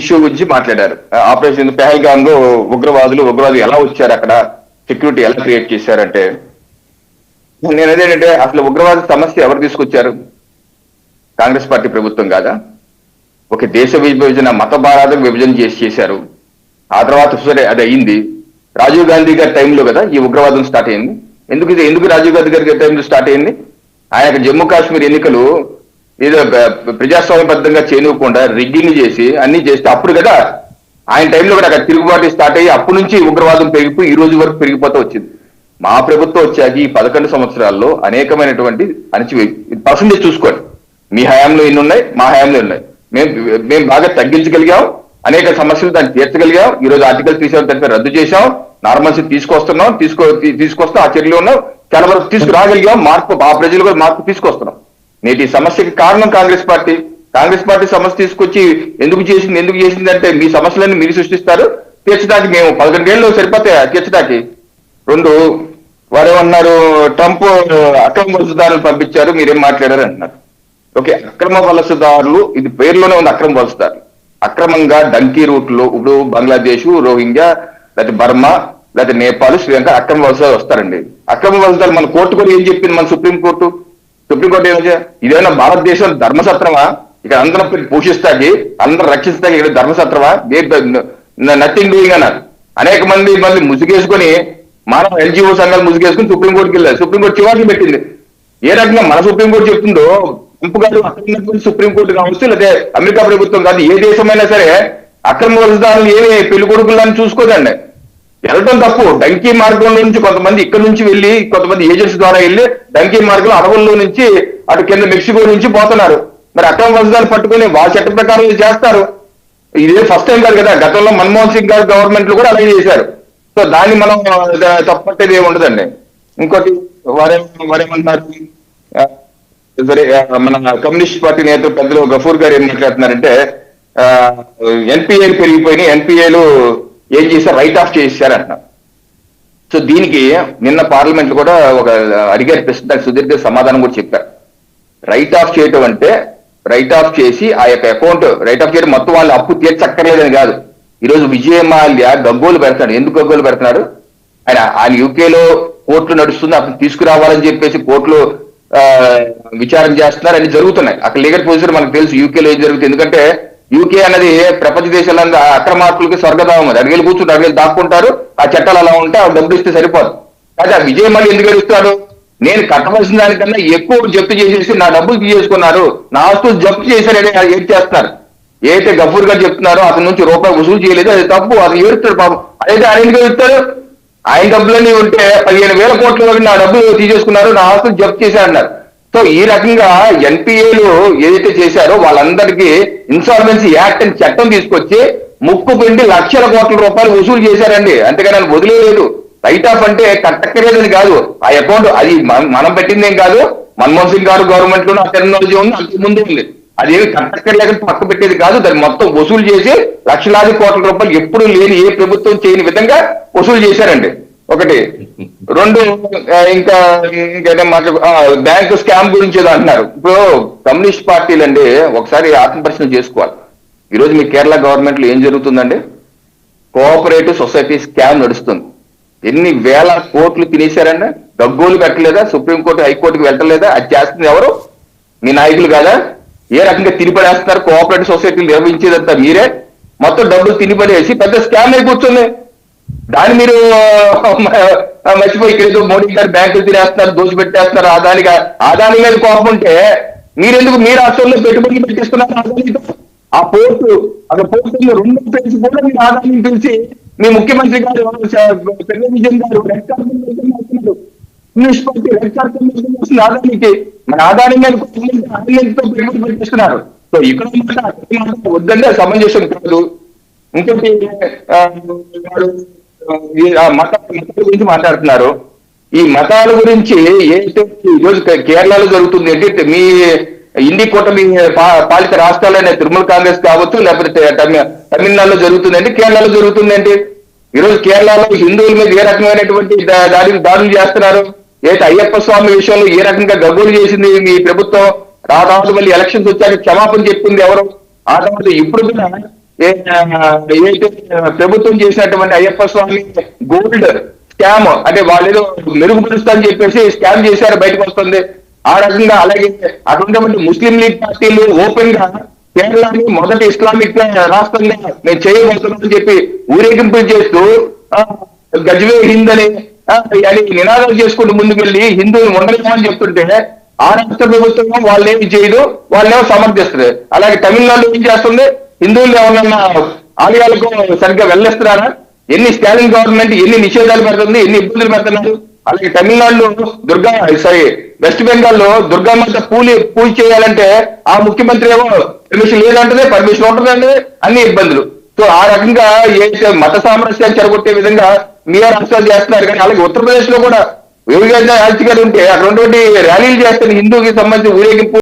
Issue గురించి మాట్లాడారు. Operation Pahalgam లో ఉగ్రవాదులు ఎలా వచ్చారు, అక్కడ సెక్యూరిటీ ఎలా క్రియేట్ చేశారంటే, నేను అదేంటంటే అసలు ఉగ్రవాద సమస్య ఎవరు తీసుకొచ్చారు? కాంగ్రెస్ పార్టీ ప్రభుత్వం కాదా? ఒక దేశ విభజన, మత భారాలకు విభజన చేశారు. ఆ తర్వాత సరే అది అయింది. రాజీవ్ గాంధీ గారి టైంలో కదా ఈ ఉగ్రవాదం స్టార్ట్ అయింది. ఎందుకు రాజీవ్ గాంధీ గారి టైంలో స్టార్ట్ అయింది? ఆయన జమ్మూ కాశ్మీర్ ఎన్నికలు ఏదో ప్రజాస్వామ్యబద్ధంగా చేయనివ్వకుండా రిగ్గింగ్ చేసి అన్ని చేస్తే అప్పుడు కదా ఆయన టైంలో కూడా అక్కడ తిరుగుబాటు స్టార్ట్ అయ్యి అప్పటి నుంచి ఉగ్రవాదం పెరిగిపోయి ఈ రోజు వరకు పెరిగిపోతూ వచ్చింది. మా ప్రభుత్వం వచ్చాక ఈ 11 సంవత్సరాల్లో అనేకమైనటువంటి పర్సంటేజ్ చూసుకోండి. మీ హయాంలో ఎన్ని ఉన్నాయి, మా హయాంలో ఉన్నాయి. మేము బాగా తగ్గించగలిగాం, అనేక సమస్యలు దాన్ని తీర్చగలిగాం. ఈ రోజు ఆర్టికల్ 370 రద్దు చేశాం, నార్మల్సీ తీసుకొస్తాం, ఆ చర్యలు ఉన్నాం, చాలా వరకు తీసుకురాగలిగాం. మార్పు ఆ ప్రజలు కూడా మార్పు తీసుకొస్తున్నాం. నేటి సమస్యకి కారణం కాంగ్రెస్ పార్టీ సమస్య తీసుకొచ్చి ఎందుకు చేసింది అంటే మీ సమస్యలన్నీ మీరు సృష్టిస్తారు, తీర్చడానికి మేము 11 ఏళ్ళు సరిపోతాయా తీర్చడానికి? రెండు, వారేమన్నారు, ట్రంప్ అక్రమ వలసదారులు పంపించారు, మీరేం మాట్లాడారు అంటున్నారు. ఓకే, అక్రమ వలసదారులు, ఇది పేరులోనే ఉంది అక్రమ వలసదారులు. అక్రమంగా డంకీ రూట్ లో ఇప్పుడు బంగ్లాదేశ్, రోహింగ్యా, లేకపోతే బర్మా, లేకపోతే నేపాల్, శ్రీలంక అక్రమ వలసదారులు వస్తారండి. అక్రమ వలసదారులు మన కోర్టు కూడా ఏం చెప్పింది? మన సుప్రీంకోర్టు ఏమో, ఇదేమన్నా భారతదేశం ధర్మసత్రమా? ఇక్కడ అందరం పోషిస్తాకి, అందరూ రక్షిస్తాకి ఇక్కడ ధర్మసత్రమా? నథింగ్ డూయింగ్ అన్నారు. అనేక మంది మళ్ళీ ముసుగేసుకొని, మానవ ఎన్జిఓ సంఘాలు ముసుగేసుకుని సుప్రీంకోర్టుకి వెళ్ళారు. సుప్రీంకోర్టు చివాట్లు పెట్టింది. ఏ రకంగా మన సుప్రీంకోర్టు చెప్తుందో ట్రంప్ గారు అక్కడ సుప్రీంకోర్టు కావచ్చు, లేదా అమెరికా ప్రభుత్వం కాదు, ఏ దేశమైనా సరే అక్రమ వలసదారులు ఏమి పెళ్లి కొడుకులని చూసుకోదండి. వెళ్ళటం తప్పు. డంకీ మార్గంలో నుంచి కొంతమంది ఇక్కడ నుంచి వెళ్ళి, కొంతమంది ఏజెంట్స్ ద్వారా వెళ్ళి డంకీ మార్గంలో అడవుల్లో నుంచి అటు కింద మెక్సికో నుంచి పోతున్నారు. మరి అక్రమ వలసదారులు పట్టుకుని వాళ్ళ చట్ట ప్రకారం చేస్తారు. ఇదే ఫస్ట్ టైం కాదు కదా, గతంలో మన్మోహన్ సింగ్ గారి గవర్నమెంట్లు కూడా అలాగే చేశారు. సో దాన్ని మనం తప్పట్టేది ఏమి ఉండదండి. ఇంకోటి వారేమంటారు, సరే మన కమ్యూనిస్ట్ పార్టీ నేత పెద్దలు గఫూర్ గారు ఏం మాట్లాడుతున్నారంటే, ఎన్పిఏలు పెరిగిపోయినాయి, ఎన్పిఏలు ఏం చేశారు, రైట్ ఆఫ్ చేశారు అంటున్నారు. సో దీనికి నిన్న పార్లమెంట్ కూడా ఒక అడిగారు ప్రశ్న, దానికి సుదీర్ఘ సమాధానం కూడా చెప్పారు. రైట్ ఆఫ్ చేయటం అంటే రైట్ ఆఫ్ చేసి ఆ యొక్క అకౌంట్ రైట్ ఆఫ్ చేయడం మొత్తం వాళ్ళు అప్పు తీర్చక్కర్లేదని కాదు. ఈరోజు విజయమాల్య గగ్గోలు పెడతాడు. ఎందుకు గగ్గోలు పెడుతున్నాడు? ఆయన యూకేలో కోర్టులు నడుస్తుంది, అప్పుడు తీసుకురావాలని చెప్పేసి కోర్టులో విచారణ చేస్తున్నారు, అన్ని జరుగుతున్నాయి. అక్కడ లీగల్ పొజిషన్ మనకు తెలుసు యూకేలో ఏం జరుగుతుంది. ఎందుకంటే యూకే అనేది ప్రపంచ దేశాలందరూ అక్రమార్కులకి స్వర్గధామం. అది అడిగేలు కూర్చుంటారు, అడిగేలు దాక్కుంటారు. ఆ చట్టాలు అలా ఉంటే ఆ డబ్బులు ఇస్తే సరిపోదు. అయితే ఆ విజయమాల్య ఎందుకు గెలుస్తాడు? నేను కట్టవలసిన దానికన్నా ఎక్కువ జప్తు చేసేసి నా డబ్బులు తీసేసుకున్నారు, నా ఆస్తులు జప్తు చేశారని ఏం చేస్తున్నారు. ఏదైతే గఫూర్ గారు చెప్తున్నారో అతని నుంచి రూపాయి వసూలు చేయలేదు, అది తప్పు. అతను ఏడుస్తాడు పాపం. అదైతే ఆయన ఎందుకు ఏడుస్తాడు? ఆయన డబ్బులన్నీ ఉంటే 15,000 కోట్ల వరకు నా డబ్బులు తీసేసుకున్నారు, నా ఆస్తులు జప్తు చేశారన్నారు. సో ఈ రకంగా ఎన్పిఏలు ఏదైతే చేశారో వాళ్ళందరికీ ఇన్సాల్వెన్సీ యాక్ట్ అని చట్టం తీసుకొచ్చి ముక్కు పిండి లక్షల కోట్ల రూపాయలు వసూలు చేశారండి. అంతేగాని ఆయన వదిలేదు. రైట్ ఆఫ్ అంటే కట్టక్కర్లేదని కాదు, ఆ అకౌంట్ అది మనం పెట్టిందేం కాదు. మన్మోహన్ సింగ్ గారు గవర్నమెంట్ లోనే ఆ టెక్నాలజీ ఉంది, అంతకు ముందు ఉంది. అదేమి కట్టక్కర్లేక పక్క పెట్టేది కాదు. దాన్ని మొత్తం వసూలు చేసి లక్షలాది కోట్ల రూపాయలు ఎప్పుడు లేని, ఏ ప్రభుత్వం చేయని విధంగా వసూలు చేశారండి. ఒకటి. రెండు, ఇంకా బ్యాంకు స్కామ్ గురించి ఏదో అంటున్నారు. ఇప్పుడు కమ్యూనిస్ట్ పార్టీలు అండి ఒకసారి ఆత్మపరిశీలన చేసుకోవాలి. ఈరోజు మీ కేరళ గవర్నమెంట్ లో ఏం జరుగుతుందండి? కోఆపరేటివ్ సొసైటీ స్కామ్ నడుస్తుంది. ఎన్ని వేల కోట్లు తినేశారండి? గగ్గోలు పెట్టలేదా? సుప్రీంకోర్టు, హైకోర్టుకి వెళ్ళలేదా? అది చేస్తుంది ఎవరు? మీ నాయకులు కాదా? ఏ రకంగా తినిపడేస్తున్నారు? కోఆపరేటివ్ సొసైటీలు నిర్వహించేదంతా మీరే. మొత్తం డబ్బులు తినిపడేసి పెద్ద స్కామ్ అయి కూర్చుంది. దాన్ని మీరు మర్చిపోయి ఇక్కడ మోడీ గారు బ్యాంకులు తినేస్తున్నారు, దోషి పెట్టేస్తున్నారు. ఆదాని మీద కోపం ఉంటే మీరెందుకు మీ రాష్ట్రంలో పెట్టుబడులు పెట్టిస్తున్నారు ఆదానితో? ఆ పోర్టు, అక్కడ పోర్టు 2 ఫ్రెండ్స్ కూడా మీరు ఆదాని పిలిచి మీ ముఖ్యమంత్రి గారు విజయన్ గారు red carpet communist party red carpet వస్తుంది ఆదానికి. మన ఆదాని మీద పెట్టుబడి పెట్టిస్తున్నారు. సో ఇక్కడ వద్దంటే సమంజసం కాదు. ఇంకోటి మతాల గురించి మాట్లాడుతున్నారు. ఈ మతాల గురించి ఏంటంటే ఈరోజు కేరళలో జరుగుతుంది ఏంటి, మీ ఇండి కూటమి పాలిత రాష్ట్రాలైన తృణమూల్ కాంగ్రెస్ కావచ్చు, లేకపోతే తమిళనాడులో జరుగుతుందండి, కేరళలో జరుగుతుందండి. ఈరోజు కేరళలో హిందువుల మీద ఏ రకమైనటువంటి దాడులు చేస్తున్నారు? ఏదైతే అయ్యప్ప స్వామి విషయంలో ఏ రకంగా గగ్గోలు చేసింది మీ ప్రభుత్వం? ఆ తర్వాత మళ్ళీ ఎలక్షన్స్ వచ్చాక క్షమాపణ చెప్తుంది ఎవరు? ఆ తర్వాత ఇప్పుడు కూడా ఏదైతే ప్రభుత్వం చేసినటువంటి అయ్యప్ప స్వామి గోల్డ్ స్కామ్, అంటే వాళ్ళు ఏదో మెరుగుపరుస్తా అని చెప్పేసి స్కామ్ చేశారు, బయటకు వస్తుంది. ఆ రకంగా అలాగే అటువంటి ముస్లిం లీగ్ పార్టీలు ఓపెన్ గా కేరళని మొదటి ఇస్లామిక్ రాష్ట్రంగా నేను చేయబోతున్నానని చెప్పి ఊరేగింపులు చేస్తూ గజ్వే హింద్ అని నినాదాలు చేసుకుంటూ ముందుకెళ్లి హిందువులు ఉండలేమని చెప్తుంటే ఆ రాష్ట్ర ప్రభుత్వం వాళ్ళేమి చేయదు, వాళ్ళేమో సమర్థిస్తుంది. అలాగే తమిళనాడు ఏం చేస్తుంది, హిందువులు ఏమన్నా ఆలయాలకు సరిగ్గా వెళ్ళిస్తున్నారా? ఎన్ని స్టాలిన్ గవర్నమెంట్ ఎన్ని నిషేధాలు పెడుతుంది, ఎన్ని ఇబ్బందులు పెడుతున్నారు. అలాగే తమిళనాడులో వెస్ట్ బెంగాల్లో దుర్గామాత పూజ చేయాలంటే ఆ ముఖ్యమంత్రి ఏమో పర్మిషన్ లేదంటే పర్మిషన్ ఉంటుందంటే అన్ని ఇబ్బందులు. సో ఆ రకంగా ఏ మత సామరస్యాన్ని చెడగొట్టే విధంగా మీ రాష్ట్రాలు చేస్తున్నారు. కానీ అలాగే ఉత్తరప్రదేశ్ లో కూడా వివిధ రాజకీయాలు ఉంటే అక్కడ ఉన్నటువంటి ర్యాలీలు చేస్తున్న హిందూకి సంబంధించి ఊరేగింపు